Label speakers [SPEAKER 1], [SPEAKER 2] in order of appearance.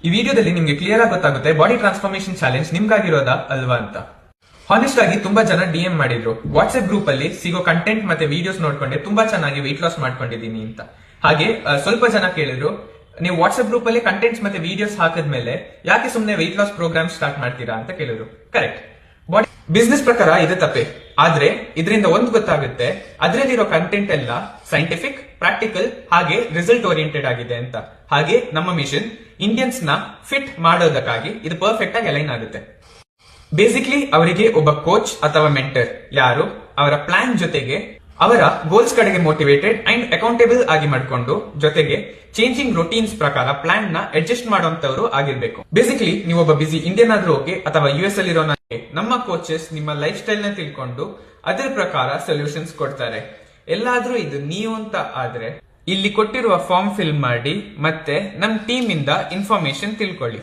[SPEAKER 1] ಈ ವಿಡಿಯೋದಲ್ಲಿ ನಿಮ್ಗೆ ಕ್ಲಿಯರ್ ಆಗಿ ಗೊತ್ತಾಗುತ್ತೆ ಬಾಡಿ ಟ್ರಾನ್ಸ್ಫಾರ್ಮೇಶನ್ ಚಾಲೆಂಜ್ ನಿಮ್ಗಾಗಿರೋದಾ ಅಲ್ವಾ ಅಂತ. ಹಾನೆಸ್ಟ್ ಆಗಿ ತುಂಬಾ ಜನ ಡಿಎಂ ಮಾಡಿದ್ರು, ವಾಟ್ಸ್ಆಪ್ ಗ್ರೂಪ್ ಅಲ್ಲಿ ಸಿಗೋ ಕಂಟೆಂಟ್ ಮತ್ತೆ ವಿಡಿಯೋಸ್ ನೋಡ್ಕೊಂಡೆ ತುಂಬಾ ಚೆನ್ನಾಗಿ ವೆಯ್ಟ್ ಲಾಸ್ ಮಾಡ್ಕೊಂಡಿದೀನಿ ಅಂತ. ಹಾಗೆ ಸ್ವಲ್ಪ ಜನ ಕೇಳಿದ್ರು, ನೀವು ವಾಟ್ಸ್ಆಪ್ ಗ್ರೂಪ್ ಅಲ್ಲಿ ಕಂಟೆಂಟ್ಸ್ ಮತ್ತೆ ವಿಡಿಯೋಸ್ ಹಾಕಿದ್ಮೇಲೆ ಯಾಕೆ ಸುಮ್ನೆ ವೆಯ್ಟ್ ಲಾಸ್ ಪ್ರೋಗ್ರಾಮ್ ಸ್ಟಾರ್ಟ್ ಮಾಡ್ತೀರಾ ಅಂತ ಕೇಳಿದ್ರು. ಕರೆಕ್ಟ್, ಬಾಡಿ ಬಿಸ್ನೆಸ್ ಪ್ರಕಾರ ಇದೆ ತಪ್ಪೆ, ಆದ್ರೆ ಇದರಿಂದ ಒಂದು ಗೊತ್ತಾಗುತ್ತೆ, ಅದರಲ್ಲಿರೋ ಕಂಟೆಂಟ್ ಎಲ್ಲ ಸೈಂಟಿಫಿಕ್, ಪ್ರಾಕ್ಟಿಕಲ್ ಹಾಗೆ ರಿಸಲ್ಟ್ ಓರಿಯೆಂಟೆಡ್ ಆಗಿದೆ ಅಂತ. ಹಾಗೆ ನಮ್ಮ ಮಿಷನ್ ಇಂಡಿಯನ್ಸ್ ನ ಫಿಟ್ ಮಾಡೋದಕ್ಕಾಗಿ ಇದು ಪರ್ಫೆಕ್ಟ್ ಆಗಿ ಅಲೈನ್ ಆಗುತ್ತೆ. ಬೇಸಿಕ್ಲಿ ಅವರಿಗೆ ಒಬ್ಬ ಕೋಚ್ ಅಥವಾ ಮೆಂಟರ್ ಯಾರು ಅವರ ಪ್ಲಾನ್ ಜೊತೆಗೆ ಅವರ ಗೋಲ್ಸ್ ಕಡೆಗೆ ಮೋಟಿವೇಟೆಡ್ ಅಂಡ್ ಅಕೌಂಟೇಬಲ್ ಆಗಿ ಮಾಡ್ಕೊಂಡು ಜೊತೆಗೆ ಚೇಂಜಿಂಗ್ ರೊಟೀನ್ಸ್ ಪ್ರಕಾರ ಪ್ಲಾನ್ ನ ಅಡ್ಜಸ್ಟ್ ಮಾಡುವಂತವರು ಆಗಿರ್ಬೇಕು. ಬೇಸಿಕ್ಲಿ ನೀವು ಒಬ್ಬ ಬಿಸಿ ಇಂಡಿಯನ್ ಆದ್ರೂ ಓಕೆ ಅಥವಾ US ಅಲ್ಲಿ ಇರೋನ, ನಮ್ಮ ಕೋಚಸ್ ನಿಮ್ಮ ಲೈಫ್ ಸ್ಟೈಲ್ ನ ತಿಳ್ಕೊಂಡು ಅದರ ಪ್ರಕಾರ ಸೊಲ್ಯೂಷನ್ಸ್ ಕೊಡ್ತಾರೆ. ಎಲ್ಲಾದ್ರೂ ಇದು ನೀವು ಅಂತ ಆದ್ರೆ ಇಲ್ಲಿ ಕೊಟ್ಟಿರುವ ಫಾರ್ಮ್ ಫಿಲ್ ಮಾಡಿ ಮತ್ತೆ ನಮ್ ಟೀಮ್ ಇಂದ ಇನ್ಫಾರ್ಮೇಶನ್ ತಿಳ್ಕೊಳ್ಳಿ.